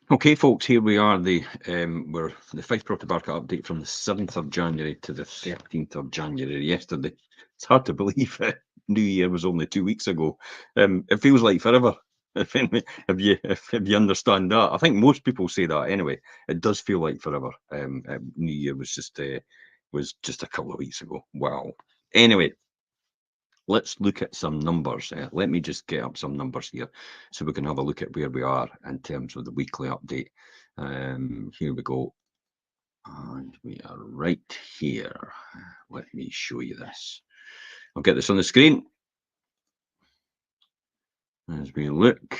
Okay, folks, here we are. We're the Fife Property Market update from the 7th of January to the 13th of January. Yesterday, it's hard to believe New Year was only 2 weeks ago. It feels like forever. If you understand that, I think most people say that anyway. It does feel like forever. New Year was just a couple of weeks ago. Wow. Anyway, let's look at some numbers. Let me just get up some numbers here so we can have a look at where we are in terms of the weekly update. Here we go. And we are right here. Let me show you this. I'll get this on the screen as we look.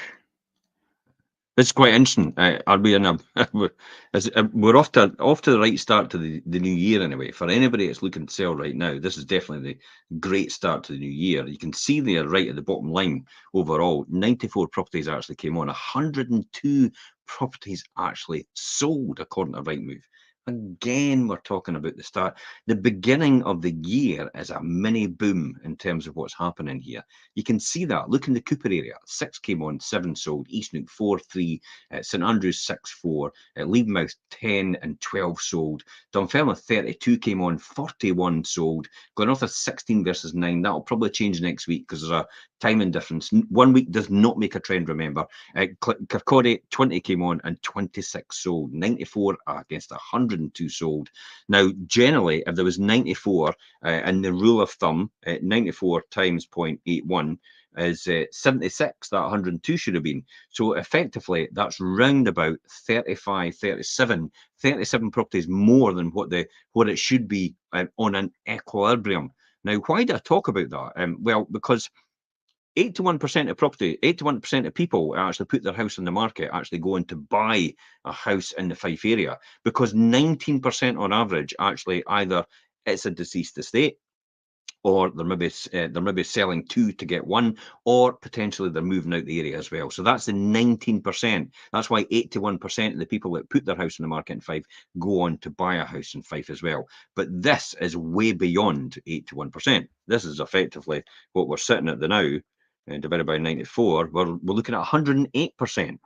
It's quite interesting. Are we in a? We're off to the right start to the new year anyway. For anybody that's looking to sell right now, this is definitely the great start to the new year. You can see there right at the bottom line overall, 94 properties actually came on. 102 properties actually sold according to Rightmove. Again, we're talking about the start. The beginning of the year is a mini boom in terms of what's happening here. You can see that. Look in the Cooper area. 6 came on, 7 sold. Eastnook 4, 3. St Andrews 6, 4. Levenmouth 10 and 12 sold. Dunfermline 32 came on, 41 sold. Glenorchy 16 versus 9. That'll probably change next week because there's a timing difference. 1 week does not make a trend, remember. Kirkcaldy 20 came on and 26 sold. 94 against 102 sold. Now, generally, if there was 94 in the rule of thumb, 94 times 0.81 is 76 that 102 should have been. So effectively, that's round about 35, 37 properties more than what it should be on an equilibrium. Now, why do I talk about that? Well, because 81% of property, 81% of people actually put their house on the market, actually going to buy a house in the Fife area, because 19% on average actually either it's a deceased estate, or they're maybe selling two to get one, or potentially they're moving out the area as well. So that's the 19%. That's why 81% of the people that put their house in the market in Fife go on to buy a house in Fife as well. But this is way beyond 81%. This is effectively what we're sitting at the now, divided by 94. We're looking at 108%.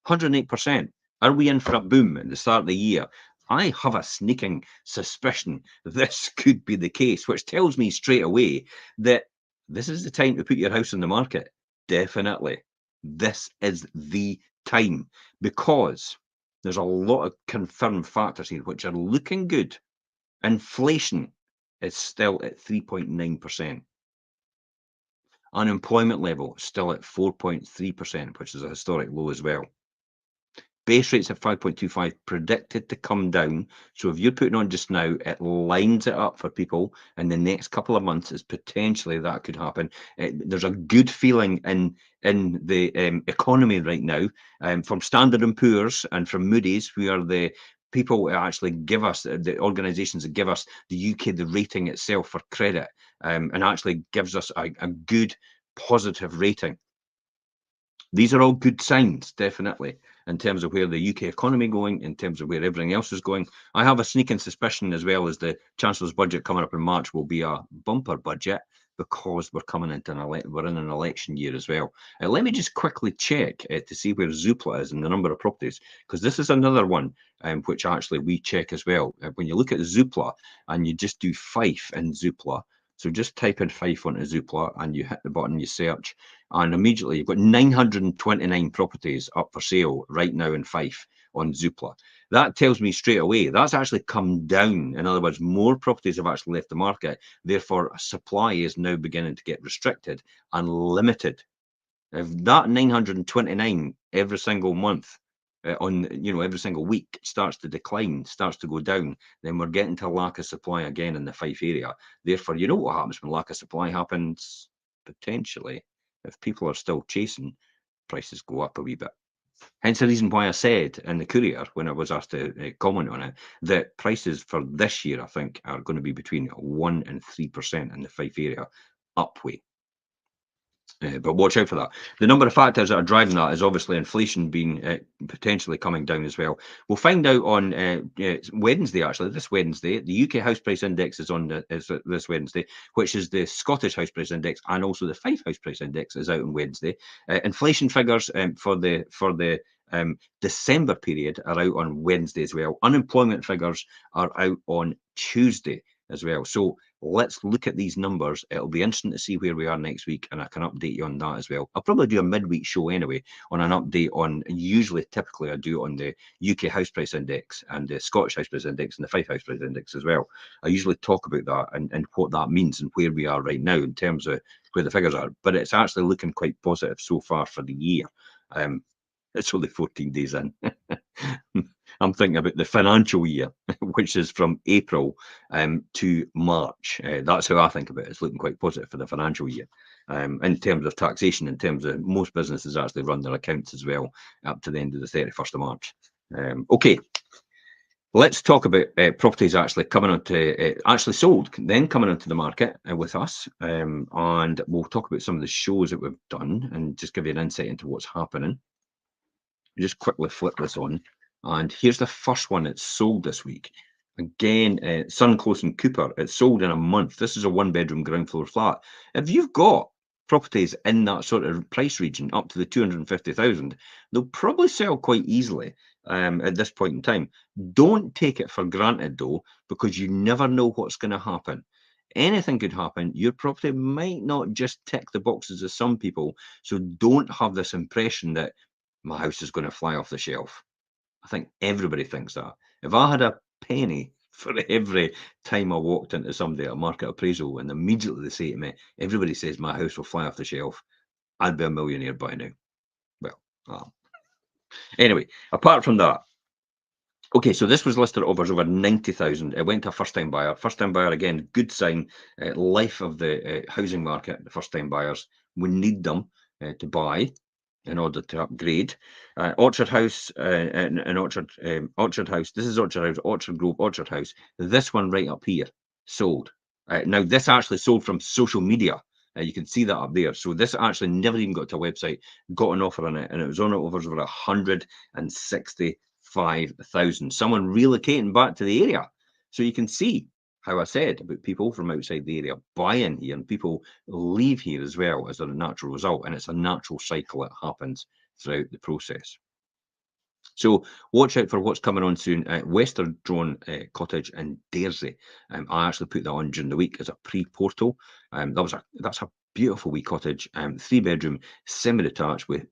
108%. Are we in for a boom at the start of the year? I have a sneaking suspicion this could be the case, which tells me straight away that this is the time to put your house on the market. Definitely. This is the time, because there's a lot of confirmed factors here which are looking good. Inflation is still at 3.9%. Unemployment level still at 4.3%, which is a historic low as well. Base rates at 5.25 predicted to come down. So if you're putting on just now, it lines it up for people in the next couple of months as potentially that could happen. There's a good feeling in the economy right now, from Standard and Poor's and from Moody's, who are the people who actually give us, the organisations that give us the UK, the rating itself for credit, and actually gives us a good positive rating. These are all good signs, definitely, in terms of where the UK economy going, in terms of where everything else is going. I have a sneaking suspicion as well as the Chancellor's budget coming up in March will be a bumper budget, because we're coming into we're in an election year as well. Let me just quickly check to see where Zoopla is and the number of properties, because this is another one which actually we check as well. When you look at Zoopla and you just do Fife in Zoopla, so just type in Fife onto Zoopla and you hit the button, you search, and immediately you've got 929 properties up for sale right now in Fife on Zoopla. That tells me straight away that's actually come down. In other words, more properties have actually left the market. Therefore, supply is now beginning to get restricted and limited. If that 929 every single month every single week starts to decline, starts to go down, then we're getting to lack of supply again in the Fife area. Therefore, you know what happens when lack of supply happens? Potentially, if people are still chasing, prices go up a wee bit. Hence the reason why I said in the Courier, when I was asked to comment on it, that prices for this year, I think, are going to be between 1% and 3% in the Fife area, upway. But watch out for that. The number of factors that are driving that is obviously inflation being potentially coming down as well. We'll find out on Wednesday, actually, this Wednesday. The UK House Price Index is on this Wednesday, which is the Scottish House Price Index, and also the Fife House Price Index is out on Wednesday. Inflation figures for the December period are out on Wednesday as well. Unemployment figures are out on Tuesday as well. So let's look at these numbers. It'll be interesting to see where we are next week, and I can update you on that as well. I'll probably do a midweek show anyway on an update on, typically I do on the UK House Price Index and the Scottish House Price Index and the Fife House Price Index as well. I usually talk about that and what that means and where we are right now in terms of where the figures are. But it's actually looking quite positive so far for the year. It's only 14 days in. I'm thinking about the financial year, which is from April to March. That's how I think about it. It's looking quite positive for the financial year. In terms of taxation, in terms of most businesses actually run their accounts as well up to the end of the 31st of March. Okay, let's talk about properties actually coming onto, actually sold, then coming onto the market with us. And we'll talk about some of the shows that we've done and just give you an insight into what's happening. Just quickly flip this on, and here's the first one that's sold this week. Again, Sun Close and Cooper. It's sold in a month. This is a one-bedroom ground floor flat. If you've got properties in that sort of price region, up to the 250,000, they'll probably sell quite easily at this point in time. Don't take it for granted though, because you never know what's going to happen. Anything could happen. Your property might not just tick the boxes of some people, so don't have this impression that my house is going to fly off the shelf. I think everybody thinks that. If I had a penny for every time I walked into somebody at a market appraisal and immediately they say to me, everybody says my house will fly off the shelf, I'd be a millionaire by now. Well, anyway, apart from that, okay, so this was listed at offers over 90,000. It went to a first-time buyer. First-time buyer, again, good sign. Life of the housing market, the first-time buyers, we need them to buy in order to upgrade. Orchard House and Orchard House. This is Orchard House, Orchard Grove, Orchard House. This one right up here sold. Now this actually sold from social media. You can see that up there. So this actually never even got to a website. Got an offer on it, and it was on it offers over 165,000. Someone relocating back to the area. So you can see how I said about people from outside the area buying here, and people leave here as well as a natural result, and it's a natural cycle that happens throughout the process. So watch out for what's coming on soon. Western Drone Cottage in Daresey. I actually put that on during the week as a pre-portal. That's a beautiful wee cottage, 3-bedroom, semi-detached with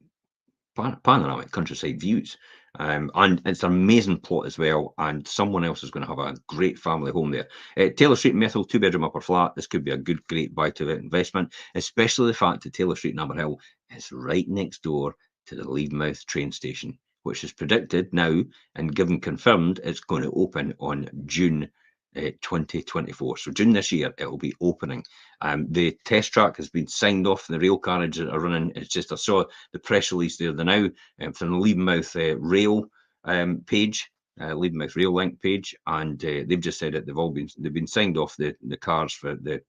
panoramic countryside views. And it's an amazing plot as well, and someone else is going to have a great family home there. Taylor Street, Methil, 2-bedroom upper flat. This could be a great buy-to-let investment, especially the fact that Taylor Street and Amberhill is right next door to the Leadmouth train station, which is predicted now and given confirmed it's going to open on June 2024. So June this year, it will be opening. The test track has been signed off. The rail carriages are running. It's just, I saw the press release there now from the Leadmouth rail page, Leadmouth rail link page, and they've just said that they've been signed off the cars for the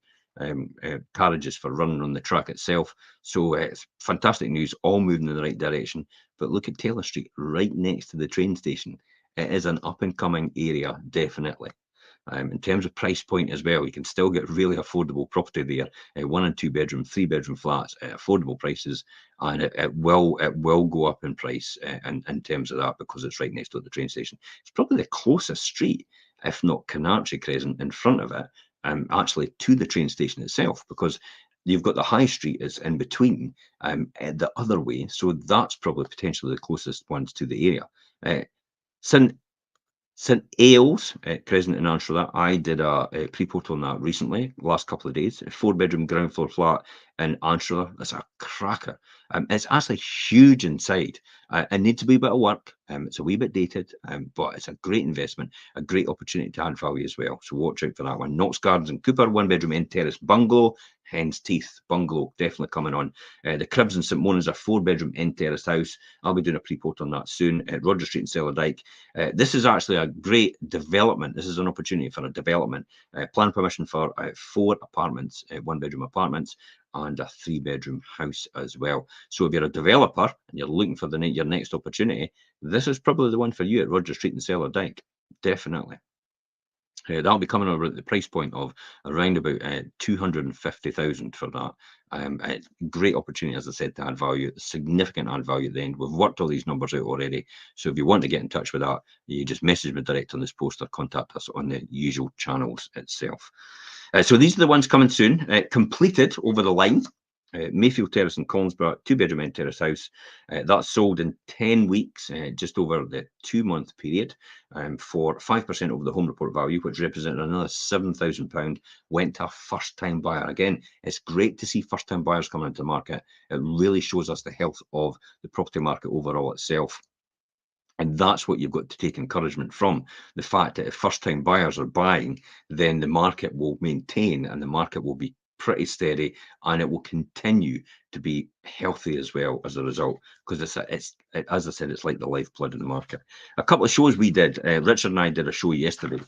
carriages for running on the track itself. So it's fantastic news, all moving in the right direction. But look at Taylor Street, right next to the train station. It is an up and coming area, definitely. In terms of price point as well, you can still get really affordable property there. 1 and 2 bedroom, 3-bedroom flats at affordable prices, and it will go up in price in terms of that, because it's right next to the train station. It's probably the closest street, if not Canarchy Crescent, in front of it, actually to the train station itself, because you've got the high street is in between the other way, so that's probably potentially the closest ones to the area. St Ailes, Crescent in Anstruther, I did a pre-portal on that recently, last couple of days. A 4-bedroom ground floor flat in Anstruther. That's a cracker. It's actually huge inside. It needs a wee bit of work. It's a wee bit dated, but it's a great investment, a great opportunity to add value as well. So watch out for that one. Knox Gardens and Cooper, 1-bedroom end terrace bungalow. Hen's Teeth bungalow, definitely coming on. The Cribs in St Mona's, a 4-bedroom end terrace house. I'll be doing a pre-port on that soon. At Roger Street and Cellardyke. This is actually a great development. This is an opportunity for a development. Plan permission for 4 apartments, 1-bedroom apartments, and a 3-bedroom house as well. So if you're a developer and you're looking for your next opportunity, this is probably the one for you at Roger Street and Cellardyke. Definitely. That'll be coming over at the price point of around about 250,000 for that. Great opportunity, as I said, to add value, significant add value at the end. We've worked all these numbers out already. So if you want to get in touch with that, you just message me direct on this post or contact us on the usual channels itself. So these are the ones coming soon. Completed over the line. Mayfield Terrace in Collinsborough, 2-bedroom end terrace house. That's sold in 10 weeks, just over the 2-month period, for 5% over the home report value, which represented another £7,000, went to a first-time buyer. Again, it's great to see first-time buyers coming into the market. It really shows us the health of the property market overall itself. And that's what you've got to take encouragement from. The fact that if first-time buyers are buying, then the market will maintain and the market will be pretty steady, and it will continue to be healthy as well as a result, because it's as I said, it's like the lifeblood of the market. A couple of shows we did, Richard and I did a show yesterday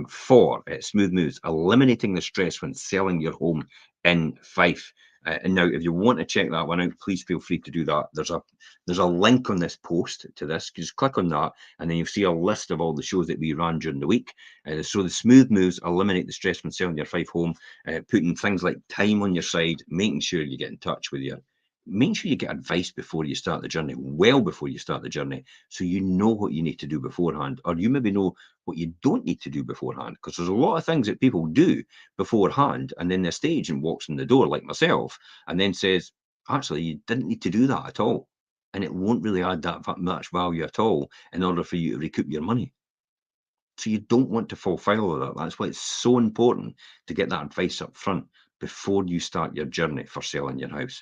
for Smooth Moves, eliminating the stress when selling your home in Fife. And now, if you want to check that one out, please feel free to do that. There's a link on this post to this. Just click on that, and then you'll see a list of all the shows that we ran during the week. So the Smooth Moves eliminate the stress when selling your Fife home, putting things like time on your side, making sure you get in touch with making sure you get advice before you start the journey, well before you start the journey, so you know what you need to do beforehand, or you maybe know what you don't need to do beforehand, because there's a lot of things that people do beforehand, and then the estate agent walks in the door, like myself, and then says, actually, you didn't need to do that at all. And it won't really add that much value at all in order for you to recoup your money. So you don't want to fall foul of that. That's why it's so important to get that advice up front before you start your journey for selling your house.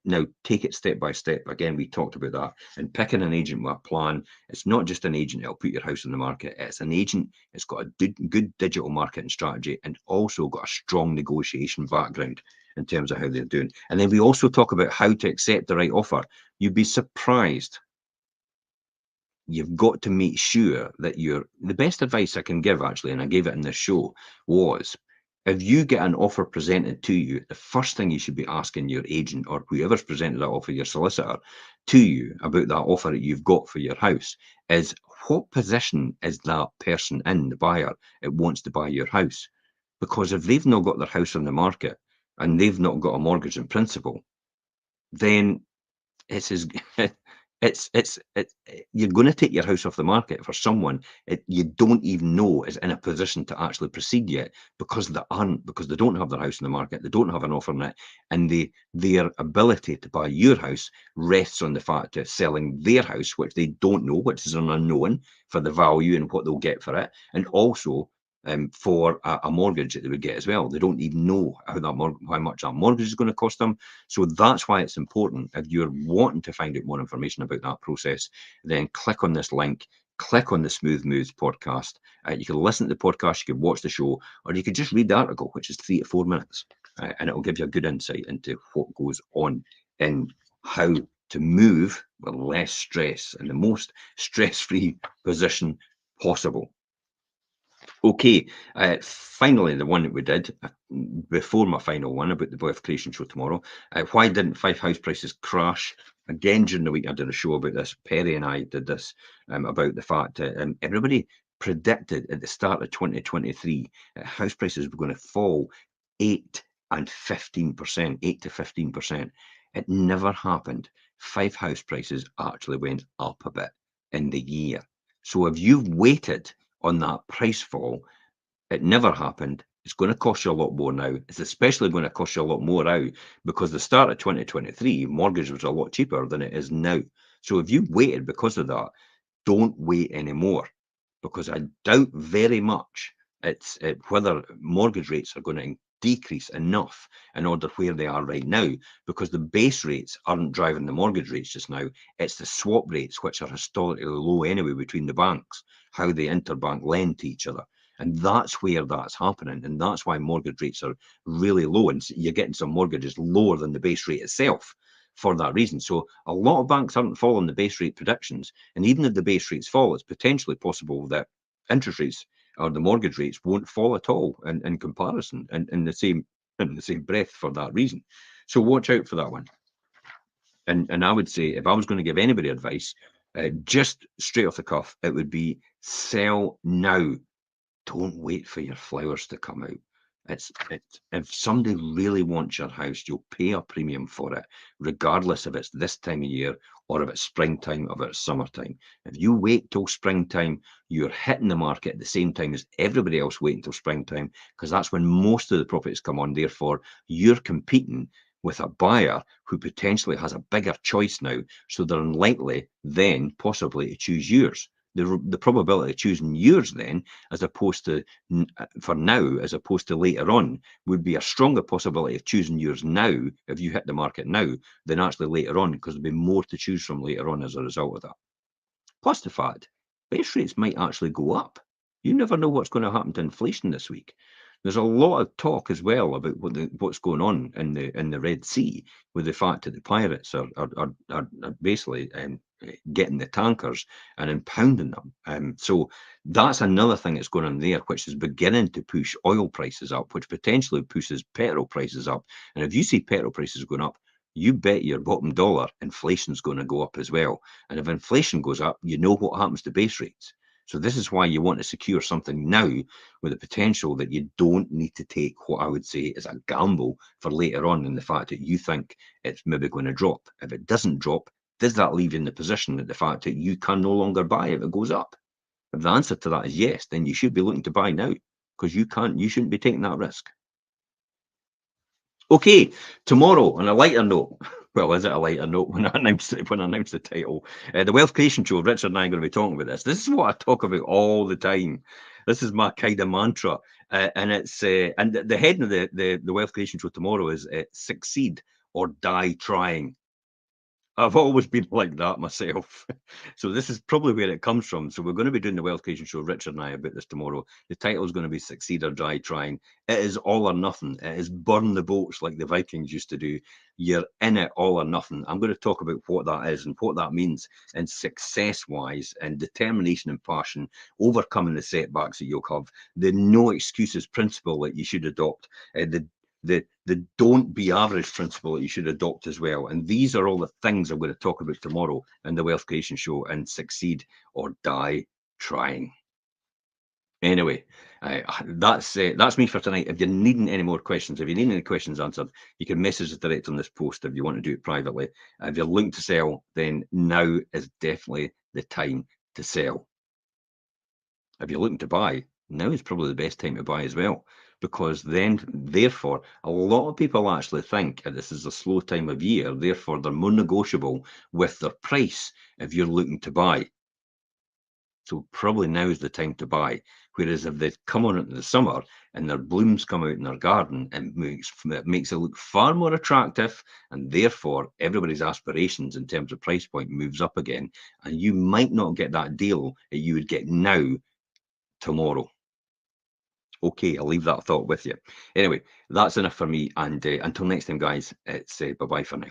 Now, take it step by step. Again, we talked about that. And picking an agent with a plan, it's not just an agent that'll put your house on the market. It's an agent that's got a good digital marketing strategy and also got a strong negotiation background in terms of how they're doing. And then we also talk about how to accept the right offer. You'd be surprised. You've got to make sure that the best advice I can give, actually, and I gave it in this show, was if you get an offer presented to you, the first thing you should be asking your agent or whoever's presented that offer, your solicitor, to you about that offer that you've got for your house is, what position is that person in, the buyer, that wants to buy your house? Because if they've not got their house on the market and they've not got a mortgage in principle, then it's as you're going to take your house off the market for someone you don't even know is in a position to actually proceed yet, because they don't have their house in the market, they don't have an offer on it, and their ability to buy your house rests on the fact of selling their house, which they don't know, which is an unknown for the value and what they'll get for it, and also for a mortgage that they would get as well. They don't even know how much that mortgage is going to cost them. So that's why it's important. If you're wanting to find out more information about that process, then click on this link, click on the Smooth Moves podcast. You can listen to the podcast, you can watch the show, or you could just read the article, which is 3 to 4 minutes, and it will give you a good insight into what goes on in how to move with less stress in the most stress-free position possible. Okay, finally, the one that we did before my final one about the wealth creation show tomorrow. Why didn't Fife house prices crash? Again, during the week, I did a show about this. Perry and I did this about the fact that everybody predicted at the start of 2023 house prices were going to fall 8 and 15%, 8 to 15%. It never happened. Fife house prices actually went up a bit in the year. So if you've waited on that price fall, it never happened. It's going to cost you a lot more now. It's especially going to cost you a lot more now because the start of 2023, mortgage was a lot cheaper than it is now. So if you waited because of that, don't wait anymore, because I doubt very much whether mortgage rates are going to decrease enough in order where they are right now, because the base rates aren't driving the mortgage rates just now. It's the swap rates, which are historically low anyway between the banks, how they interbank lend to each other. And that's where that's happening. And that's why mortgage rates are really low. And you're getting some mortgages lower than the base rate itself for that reason. So a lot of banks aren't following the base rate predictions. And even if the base rates fall, it's potentially possible that interest rates or the mortgage rates won't fall at all in comparison and in the same breath for that reason. So watch out for that one. And I would say, if I was going to give anybody advice, just straight off the cuff, it would be sell now. Don't wait for your flowers to come out. If somebody really wants your house, you'll pay a premium for it, regardless if it's this time of year or if it's springtime or if it's summertime. If you wait till springtime, you're hitting the market at the same time as everybody else waiting till springtime, because that's when most of the properties come on. Therefore, you're competing with a buyer who potentially has a bigger choice now, so they're unlikely then possibly to choose yours. The probability of choosing yours then, as opposed to for now, as opposed to later on, would be a stronger possibility of choosing yours now if you hit the market now than actually later on, because there'll be more to choose from later on as a result of that. Plus the fact base rates might actually go up. You never know what's going to happen to inflation this week. There's a lot of talk as well about what's going on in the Red Sea, with the fact that the pirates are basically getting the tankers and impounding them. So that's another thing that's going on there, which is beginning to push oil prices up, which potentially pushes petrol prices up. And if you see petrol prices going up, you bet your bottom dollar inflation's going to go up as well. And if inflation goes up, you know what happens to base rates. So this is why you want to secure something now with the potential that you don't need to take what I would say is a gamble for later on, in the fact that you think it's maybe going to drop. If it doesn't drop, does that leave you in the position that the fact that you can no longer buy if it goes up? If the answer to that is yes, then you should be looking to buy now, because you shouldn't be taking that risk. Okay, tomorrow on a lighter note. Well, is it a lighter note when I announced it, when I announced the title? The Wealth Creation Show. Richard and I are going to be talking about this. This is what I talk about all the time. This is my kind of mantra, and it's and the heading of the Wealth Creation Show tomorrow is "Succeed or Die Trying." I've always been like that myself. So this is probably where it comes from. So we're going to be doing the Wealth Creation Show, Richard and I, about this tomorrow. The title is going to be Succeed or Die Trying. It is all or nothing. It is burn the boats like the Vikings used to do. You're in it all or nothing. I'm going to talk about what that is and what that means in success-wise, and determination and passion, overcoming the setbacks that you'll have, the no excuses principle that you should adopt, the don't be average principle that you should adopt as well. And these are all the things I'm going to talk about tomorrow in the Wealth Creation Show, and Succeed or Die Trying. Anyway, that's me for tonight. If you're needing any more questions, if you need any questions answered, you can message us direct on this post if you want to do it privately. If you're looking to sell, then now is definitely the time to sell. If you're looking to buy, now is probably the best time to buy as well, because then, therefore, a lot of people actually think this is a slow time of year, therefore they're more negotiable with their price if you're looking to buy. So probably now is the time to buy. Whereas if they come on into the summer and their blooms come out in their garden, it makes it look far more attractive, and therefore everybody's aspirations in terms of price point moves up again, and you might not get that deal that you would get now tomorrow. Okay, I'll leave that thought with you. Anyway, that's enough for me. And until next time, guys, it's bye bye for now.